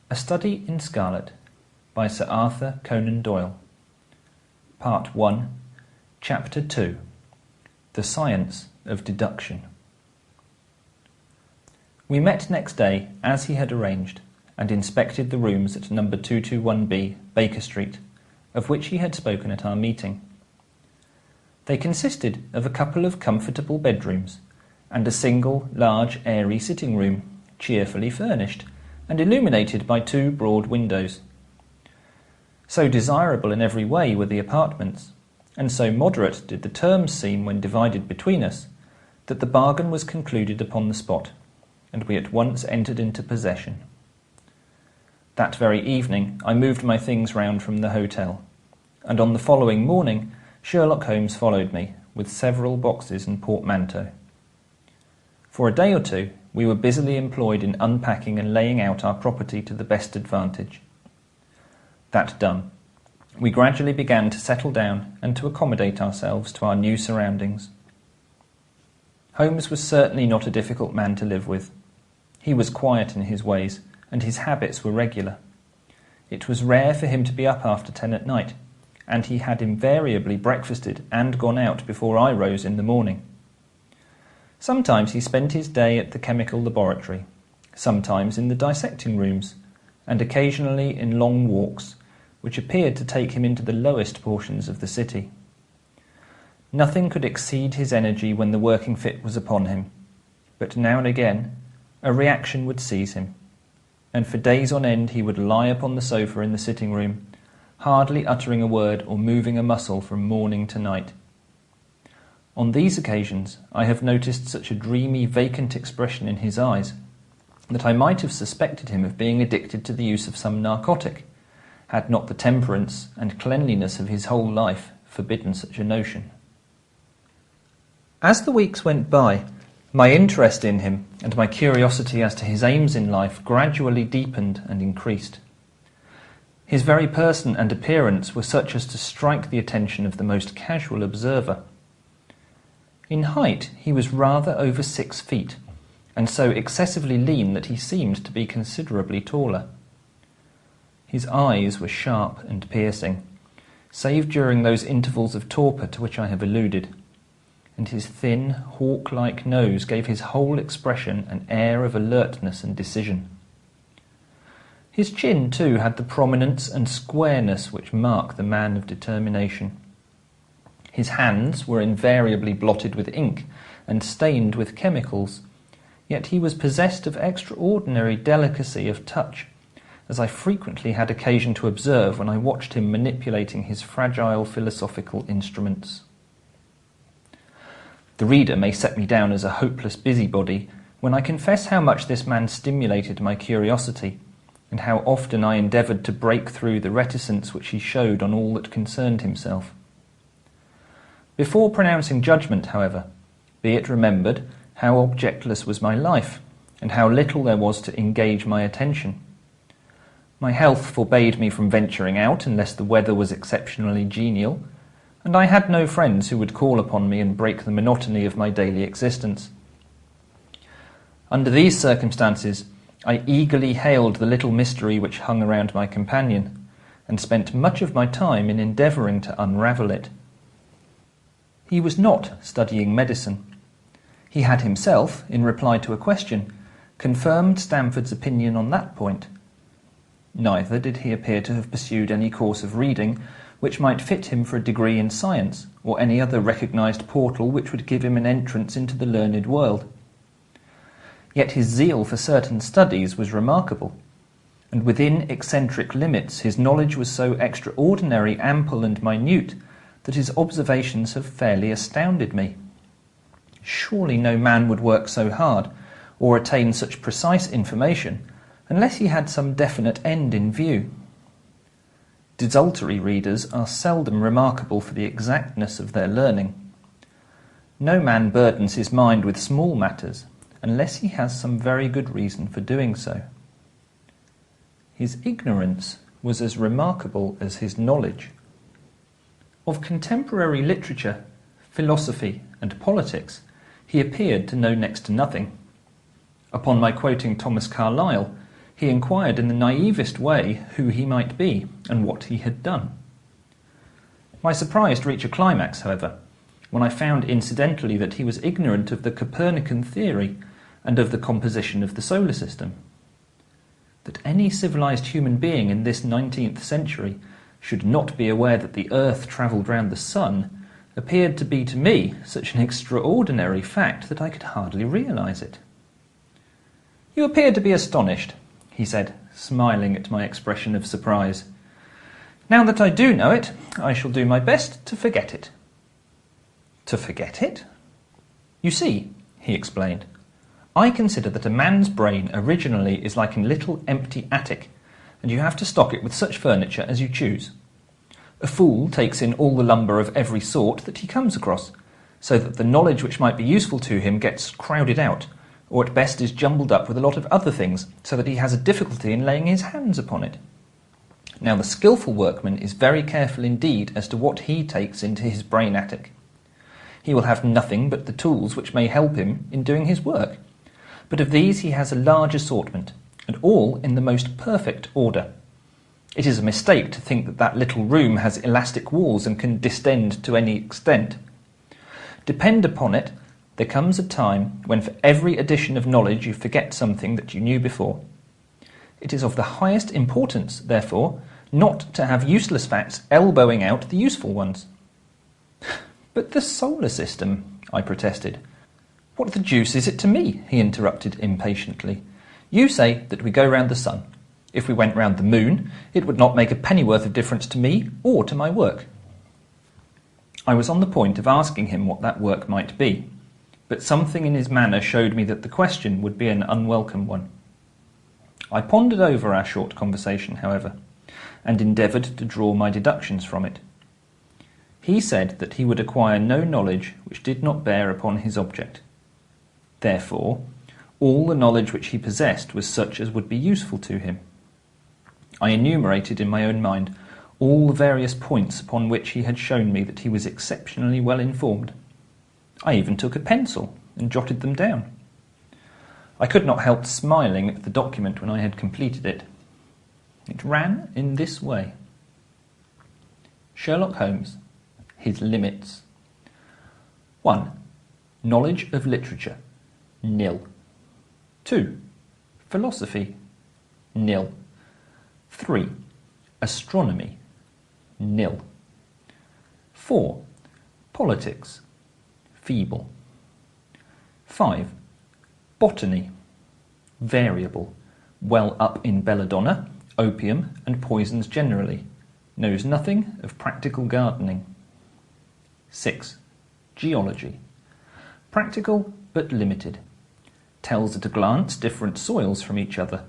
A Study in Scarlet by Sir Arthur Conan Doyle. Part 1, Chapter 2, The Science of Deduction. We met next day, as he had arranged, and inspected the rooms at number 221B, Baker Street, of which he had spoken at our meeting. They consisted of a couple of comfortable bedrooms, and a single, large, airy sitting room, cheerfully furnished, and illuminated by two broad windows. So desirable in every way were the apartments, and so moderate did the terms seem when divided between us, that the bargain was concluded upon the spot, and we at once entered into possession. That very evening I moved my things round from the hotel, and on the following morning Sherlock Holmes followed me, with several boxes and portmanteau. For a day or two we were busily employed in unpacking and laying out our property to the best advantage. That done, we gradually began to settle down and to accommodate ourselves to our new surroundings. Holmes was certainly not a difficult man to live with. He was quiet in his ways, and his habits were regular. It was rare for him to be up after 10 at night, and he had invariably breakfasted and gone out before I rose in the morning. Sometimes he spent his day at the chemical laboratory, sometimes in the dissecting rooms, and occasionally in long walks, which appeared to take him into the lowest portions of the city. Nothing could exceed his energy when the working fit was upon him, but now and again a reaction would seize him, and for days on end he would lie upon the sofa in the sitting-room, hardly uttering a word or moving a muscle from morning to night. On these occasions I have noticed such a dreamy, vacant expression in his eyes that I might have suspected him of being addicted to the use of some narcotic, had not the temperance and cleanliness of his whole life forbidden such a notion. As the weeks went by, my interest in him and my curiosity as to his aims in life gradually deepened and increased. His very person and appearance were such as to strike the attention of the most casual observer. In height he was rather over 6 feet, and so excessively lean that he seemed to be considerably taller. His eyes were sharp and piercing, save during those intervals of torpor to which I have alluded, and his thin, hawk-like nose gave his whole expression an air of alertness and decision. His chin, too, had the prominence and squareness which mark the man of determination. His hands were invariably blotted with ink and stained with chemicals, yet he was possessed of extraordinary delicacy of touch, as I frequently had occasion to observe when I watched him manipulating his fragile philosophical instruments. The reader may set me down as a hopeless busybody when I confess how much this man stimulated my curiosity, and how often I endeavoured to break through the reticence which he showed on all that concerned himself. Before pronouncing judgment, however, be it remembered how objectless was my life, and how little there was to engage my attention. My health forbade me from venturing out unless the weather was exceptionally genial, and I had no friends who would call upon me and break the monotony of my daily existence. Under these circumstances, I eagerly hailed the little mystery which hung around my companion, and spent much of my time in endeavouring to unravel it. He was not studying medicine. He had himself, in reply to a question, confirmed Stamford's opinion on that point. Neither did he appear to have pursued any course of reading which might fit him for a degree in science, or any other recognised portal which would give him an entrance into the learned world. Yet his zeal for certain studies was remarkable, and within eccentric limits his knowledge was so extraordinary, ample, and minute that his observations have fairly astounded me. Surely no man would work so hard, or attain such precise information, unless he had some definite end in view. Desultory readers are seldom remarkable for the exactness of their learning. No man burdens his mind with small matters, unless he has some very good reason for doing so. His ignorance was as remarkable as his knowledge. Of contemporary literature, philosophy, and politics, he appeared to know next to nothing. Upon my quoting Thomas Carlyle, he inquired in the naivest way who he might be and what he had done. My surprise reached a climax, however, when I found incidentally that he was ignorant of the Copernican theory and of the composition of the solar system. That any civilized human being in this 19th century should not be aware that the Earth travelled round the Sun appeared to be to me such an extraordinary fact that I could hardly realise it. "You appear to be astonished," he said, smiling at my expression of surprise. "Now that I do know it, I shall do my best to forget it." "To forget it?" "You see," he explained, "I consider that a man's brain originally is like a little empty attic, and you have to stock it with such furniture as you choose. A fool takes in all the lumber of every sort that he comes across, so that the knowledge which might be useful to him gets crowded out, or at best is jumbled up with a lot of other things, so that he has a difficulty in laying his hands upon it. Now the skilful workman is very careful indeed as to what he takes into his brain attic. He will have nothing but the tools which may help him in doing his work, but of these he has a large assortment, and all in the most perfect order. It is a mistake to think that that little room has elastic walls and can distend to any extent. Depend upon it, there comes a time when for every addition of knowledge you forget something that you knew before. It is of the highest importance, therefore, not to have useless facts elbowing out the useful ones." "But the solar system," I protested. "What the deuce is it to me?" he interrupted impatiently. "You say that we go round the sun. If we went round the moon, it would not make a pennyworth of difference to me or to my work." I was on the point of asking him what that work might be, but something in his manner showed me that the question would be an unwelcome one. I pondered over our short conversation, however, and endeavoured to draw my deductions from it. He said that he would acquire no knowledge which did not bear upon his object. Therefore, all the knowledge which he possessed was such as would be useful to him. I enumerated in my own mind all the various points upon which he had shown me that he was exceptionally well informed. I even took a pencil and jotted them down. I could not help smiling at the document when I had completed it. It ran in this way. Sherlock Holmes, his limits. 1. Knowledge of literature, nil. 2. Philosophy, nil. 3. Astronomy, nil. 4. Politics, feeble. 5. Botany, variable, well up in belladonna, opium and poisons generally, knows nothing of practical gardening. 6. Geology, practical but limited, tells at a glance different soils from each other.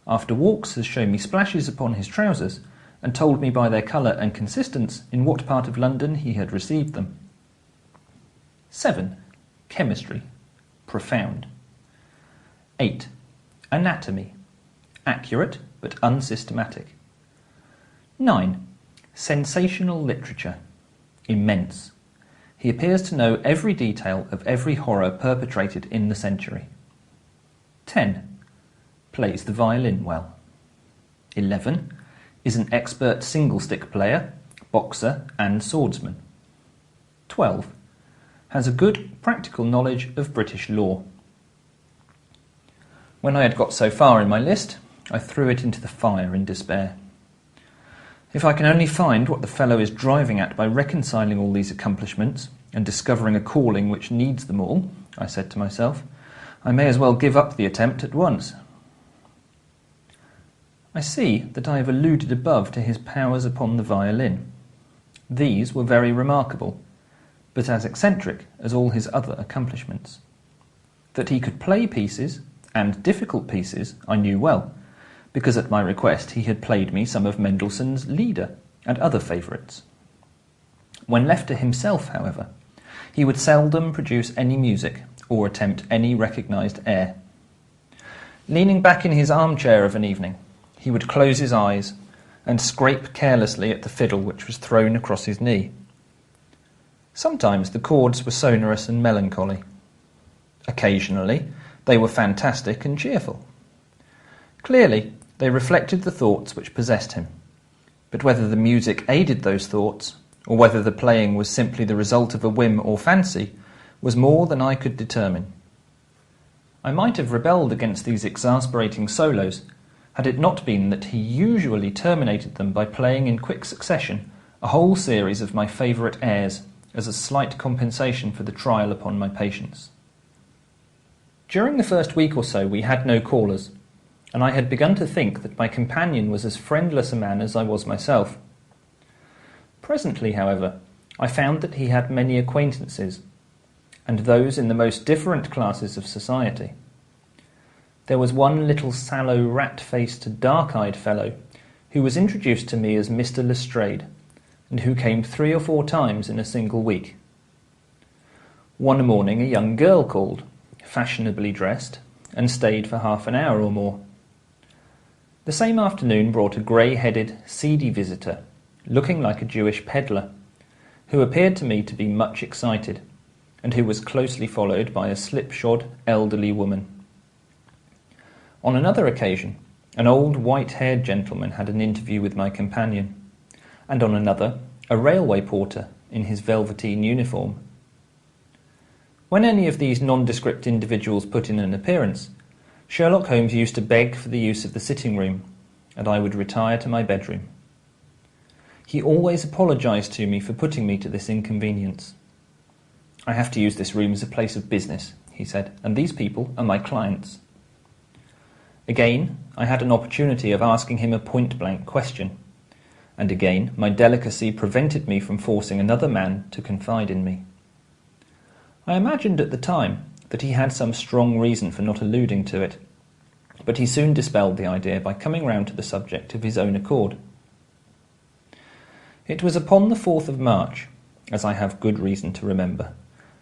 After walks has shown me splashes upon his trousers and told me by their colour and consistence in what part of London he had received them. 7. Chemistry, profound. 8. Anatomy, accurate but unsystematic. 9. Sensational literature, immense. He appears to know every detail of every horror perpetrated in the century. 10. Plays the violin well. 11. Is an expert single-stick player, boxer and swordsman. 12. Has a good practical knowledge of British law. When I had got so far in my list, I threw it into the fire in despair. If I can only find what the fellow is driving at by reconciling all these accomplishments and discovering a calling which needs them all, I said to myself, I may as well give up the attempt at once. I see that I have alluded above to his powers upon the violin. These were very remarkable, but as eccentric as all his other accomplishments. That he could play pieces, and difficult pieces, I knew well, because at my request he had played me some of Mendelssohn's Lieder and other favourites. When left to himself, however, he would seldom produce any music or attempt any recognised air. Leaning back in his armchair of an evening, he would close his eyes and scrape carelessly at the fiddle which was thrown across his knee. Sometimes the chords were sonorous and melancholy. Occasionally they were fantastic and cheerful. Clearly, they reflected the thoughts which possessed him, but whether the music aided those thoughts, or whether the playing was simply the result of a whim or fancy, was more than I could determine. I might have rebelled against these exasperating solos, had it not been that he usually terminated them by playing in quick succession a whole series of my favourite airs as a slight compensation for the trial upon my patience. During the first week or so we had no callers, and I had begun to think that my companion was as friendless a man as I was myself. Presently, however, I found that he had many acquaintances, and those in the most different classes of society. There was one little sallow, rat-faced, dark-eyed fellow who was introduced to me as Mr. Lestrade, and who came 3 or 4 times in a single week. One morning a young girl called, fashionably dressed, and stayed for half an hour or more. The same afternoon brought a grey-headed, seedy visitor, looking like a Jewish peddler, who appeared to me to be much excited, and who was closely followed by a slipshod, elderly woman. On another occasion, an old white-haired gentleman had an interview with my companion, and on another, a railway porter in his velveteen uniform. When any of these nondescript individuals put in an appearance, Sherlock Holmes used to beg for the use of the sitting-room, and I would retire to my bedroom. He always apologised to me for putting me to this inconvenience. "I have to use this room as a place of business," he said, "and these people are my clients." Again, I had an opportunity of asking him a point-blank question, and again my delicacy prevented me from forcing another man to confide in me. I imagined at the time that he had some strong reason for not alluding to it, but he soon dispelled the idea by coming round to the subject of his own accord. It was upon the 4th of March, as I have good reason to remember,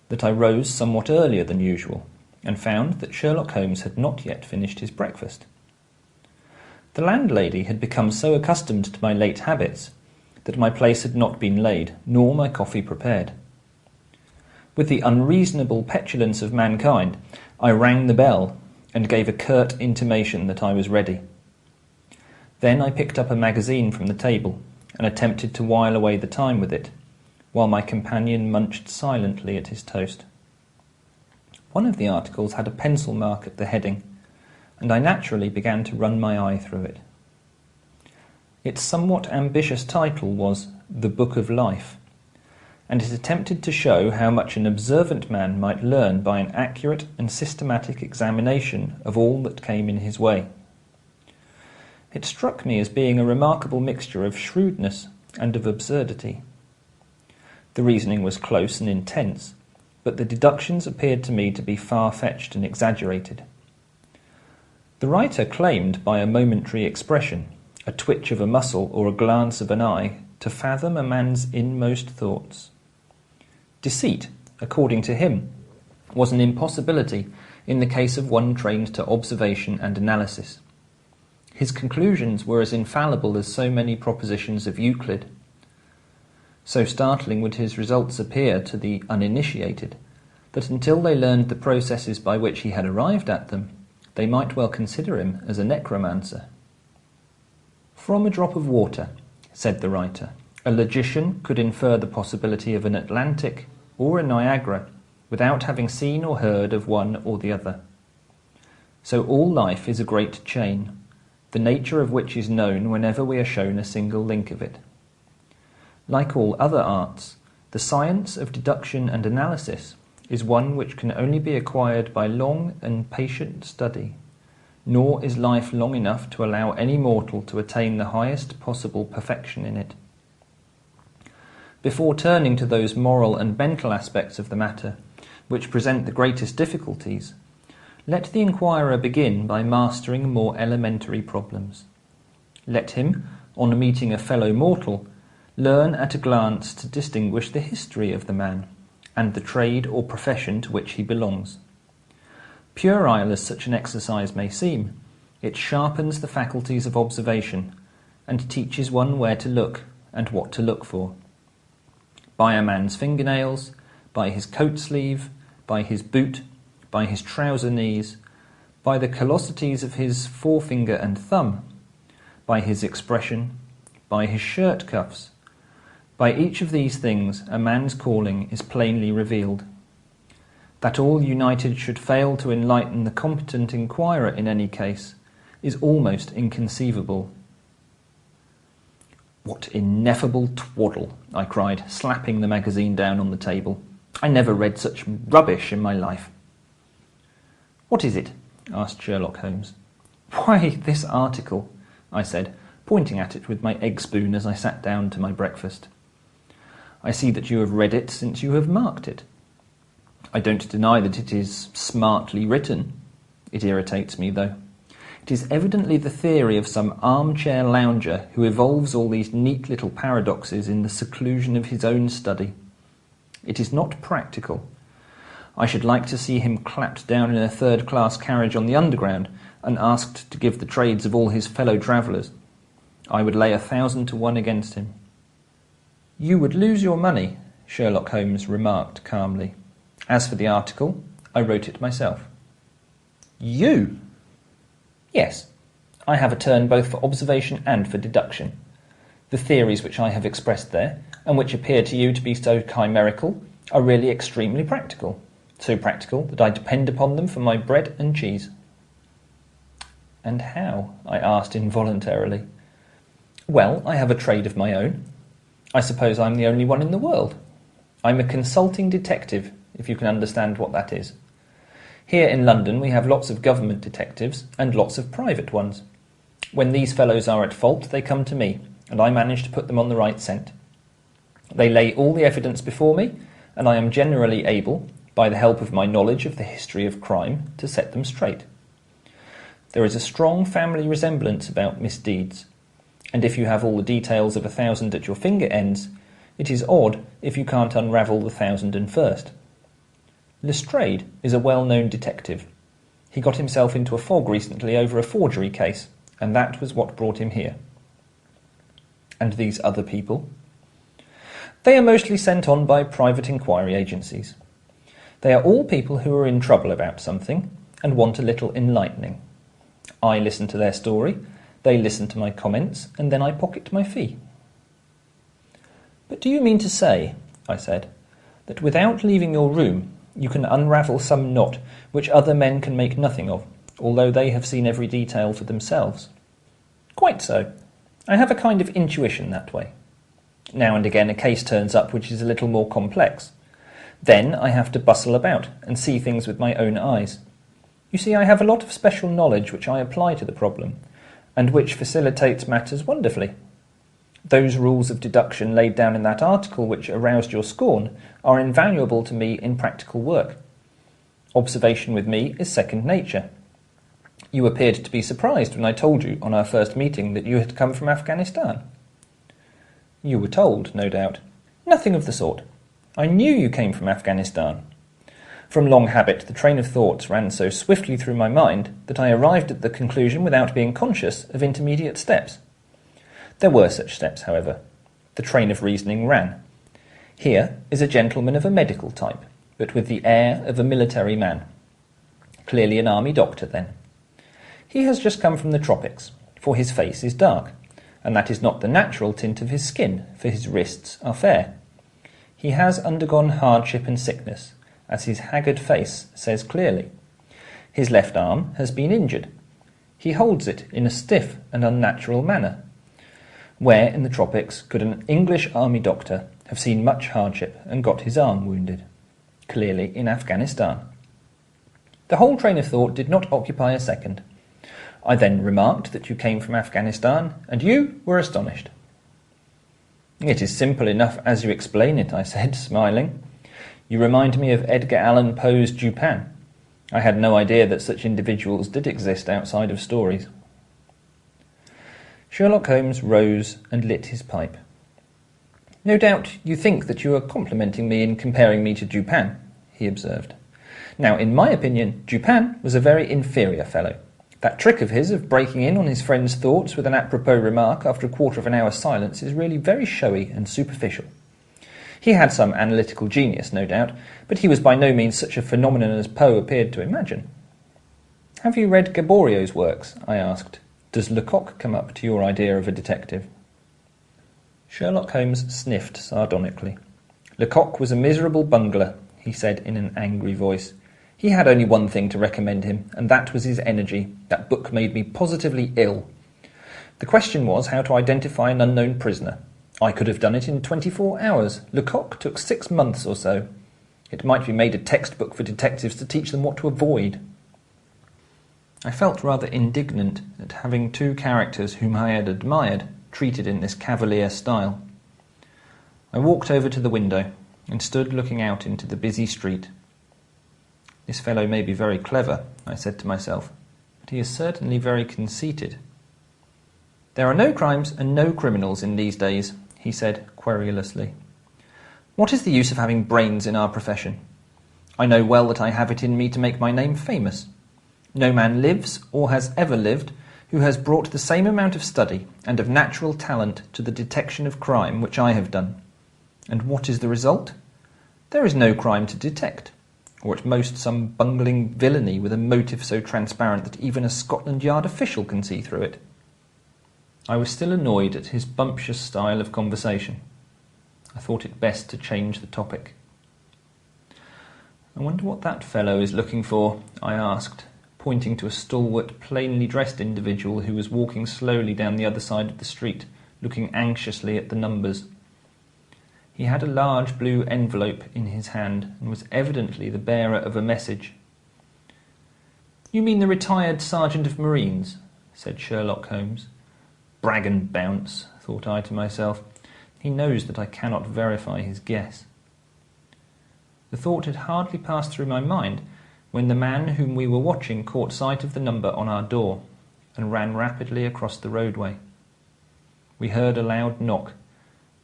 that I rose somewhat earlier than usual, and found that Sherlock Holmes had not yet finished his breakfast. The landlady had become so accustomed to my late habits that my place had not been laid, nor my coffee prepared. With the unreasonable petulance of mankind, I rang the bell and gave a curt intimation that I was ready. Then I picked up a magazine from the table and attempted to while away the time with it, while my companion munched silently at his toast. One of the articles had a pencil mark at the heading, and I naturally began to run my eye through it. Its somewhat ambitious title was The Book of Life, and it attempted to show how much an observant man might learn by an accurate and systematic examination of all that came in his way. It struck me as being a remarkable mixture of shrewdness and of absurdity. The reasoning was close and intense, but the deductions appeared to me to be far-fetched and exaggerated. The writer claimed by a momentary expression, a twitch of a muscle or a glance of an eye, to fathom a man's inmost thoughts. Deceit, according to him, was an impossibility in the case of one trained to observation and analysis. His conclusions were as infallible as so many propositions of Euclid. So startling would his results appear to the uninitiated, that until they learned the processes by which he had arrived at them, they might well consider him as a necromancer. "From a drop of water," said the writer, "a logician could infer the possibility of an Atlantic or a Niagara without having seen or heard of one or the other. So all life is a great chain, the nature of which is known whenever we are shown a single link of it. Like all other arts, the science of deduction and analysis is one which can only be acquired by long and patient study, nor is life long enough to allow any mortal to attain the highest possible perfection in it. Before turning to those moral and mental aspects of the matter which present the greatest difficulties, let the inquirer begin by mastering more elementary problems. Let him, on meeting a fellow mortal, learn at a glance to distinguish the history of the man, and the trade or profession to which he belongs. Puerile as such an exercise may seem, it sharpens the faculties of observation, and teaches one where to look and what to look for. By a man's fingernails, by his coat sleeve, by his boot, by his trouser knees, by the callosities of his forefinger and thumb, by his expression, by his shirt cuffs. By each of these things a man's calling is plainly revealed. That all united should fail to enlighten the competent inquirer in any case is almost inconceivable. "What ineffable twaddle!" I cried, slapping the magazine down on the table. "I never read such rubbish in my life." "What is it?" asked Sherlock Holmes. "Why, this article," I said, pointing at it with my egg spoon as I sat down to my breakfast. "I see that you have read it since you have marked it. I don't deny that it is smartly written. It irritates me, though. It is evidently the theory of some armchair lounger who evolves all these neat little paradoxes in the seclusion of his own study. It is not practical. I should like to see him clapped down in a third-class carriage on the Underground and asked to give the trades of all his fellow travellers. I would lay 1,000 to 1 against him." "You would lose your money," Sherlock Holmes remarked calmly. "As for the article, I wrote it myself." "You?" "Yes. I have a turn both for observation and for deduction. The theories which I have expressed there, and which appear to you to be so chimerical, are really extremely practical. So practical that I depend upon them for my bread and cheese." "And how?" I asked involuntarily. "Well, I have a trade of my own. I suppose I'm the only one in the world. I'm a consulting detective, if you can understand what that is. Here in London we have lots of government detectives and lots of private ones. When these fellows are at fault, they come to me, and I manage to put them on the right scent. They lay all the evidence before me, and I am generally able, by the help of my knowledge of the history of crime, to set them straight. There is a strong family resemblance about misdeeds, and if you have all the details of 1,000 at your finger ends, it is odd if you can't unravel the 1,001st. Lestrade is a well-known detective. He got himself into a fog recently over a forgery case, and that was what brought him here." "And these other people?" "They are mostly sent on by private inquiry agencies. They are all people who are in trouble about something and want a little enlightening. I listen to their story, they listen to my comments, and then I pocket my fee." "But do you mean to say," I said, "that without leaving your room you can unravel some knot which other men can make nothing of, although they have seen every detail for themselves?" "Quite so. I have a kind of intuition that way. Now and again a case turns up which is a little more complex. Then I have to bustle about and see things with my own eyes. You see, I have a lot of special knowledge which I apply to the problem, and which facilitates matters wonderfully. Those rules of deduction laid down in that article which aroused your scorn are invaluable to me in practical work. Observation with me is second nature. You appeared to be surprised when I told you on our first meeting that you had come from Afghanistan." "You were told, no doubt." "Nothing of the sort. I knew you came from Afghanistan. From long habit, the train of thoughts ran so swiftly through my mind that I arrived at the conclusion without being conscious of intermediate steps. There were such steps, however. The train of reasoning ran. Here is a gentleman of a medical type, but with the air of a military man. Clearly an army doctor, then. He has just come from the tropics, for his face is dark, and that is not the natural tint of his skin, for his wrists are fair. He has undergone hardship and sickness, as his haggard face says clearly. His left arm has been injured. He holds it in a stiff and unnatural manner. Where in the tropics could an English army doctor have seen much hardship and got his arm wounded? Clearly in Afghanistan. The whole train of thought did not occupy a second. I then remarked that you came from Afghanistan, and you were astonished. "It is simple enough as you explain it," I said, smiling. "You remind me of Edgar Allan Poe's Dupin. I had no idea that such individuals did exist outside of stories." Sherlock Holmes rose and lit his pipe. "No doubt you think that you are complimenting me in comparing me to Dupin," he observed. "Now, in my opinion, Dupin was a very inferior fellow. That trick of his of breaking in on his friend's thoughts with an apropos remark after a quarter of an hour's silence is really very showy and superficial. He had some analytical genius, no doubt, but he was by no means such a phenomenon as Poe appeared to imagine." "Have you read Gaborio's works?" I asked. "Does Lecoq come up to your idea of a detective?" Sherlock Holmes sniffed sardonically. "Lecoq was a miserable bungler," he said in an angry voice. "He had only one thing to recommend him, and that was his energy. That book made me positively ill. The question was how to identify an unknown prisoner. I could have done it in 24 hours. Lecoq took 6 months or so. It might be made a textbook for detectives to teach them what to avoid." I felt rather indignant at having two characters whom I had admired treated in this cavalier style. I walked over to the window and stood looking out into the busy street. "This fellow may be very clever," I said to myself, "but he is certainly very conceited." "There are no crimes and no criminals in these days," he said querulously. "What is the use of having brains in our profession? I know well that I have it in me to make my name famous. No man lives, or has ever lived, who has brought the same amount of study and of natural talent to the detection of crime which I have done. And what is the result? There is no crime to detect, or at most some bungling villainy with a motive so transparent that even a Scotland Yard official can see through it." I was still annoyed at his bumptious style of conversation. I thought it best to change the topic. "I wonder what that fellow is looking for," I asked, pointing to a stalwart, plainly dressed individual who was walking slowly down the other side of the street, looking anxiously at the numbers. He had a large blue envelope in his hand and was evidently the bearer of a message. "You mean the retired Sergeant of Marines?" said Sherlock Holmes. "Brag and bounce," thought I to myself. "He knows that I cannot verify his guess." The thought had hardly passed through my mind when the man whom we were watching caught sight of the number on our door and ran rapidly across the roadway. We heard a loud knock,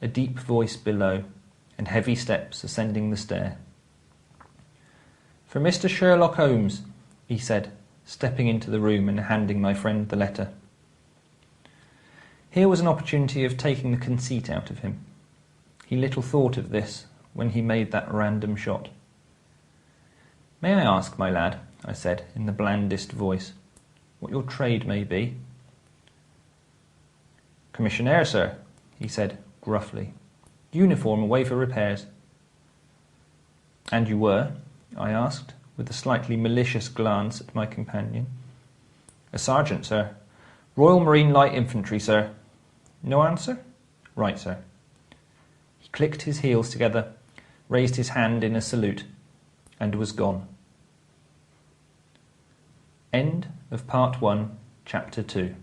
a deep voice below, and heavy steps ascending the stair. "For Mr. Sherlock Holmes," he said, stepping into the room and handing my friend the letter. Here was an opportunity of taking the conceit out of him. He little thought of this when he made that random shot. "May I ask, my lad," I said in the blandest voice, "what your trade may be?" "Commissionaire, sir," he said gruffly. "Uniform away for repairs." "And you were?" I asked, with a slightly malicious glance at my companion. "A sergeant, sir. Royal Marine Light Infantry, sir." "No answer?" "Right, sir." He clicked his heels together, raised his hand in a salute, and was gone. End of Part 1, Chapter 2.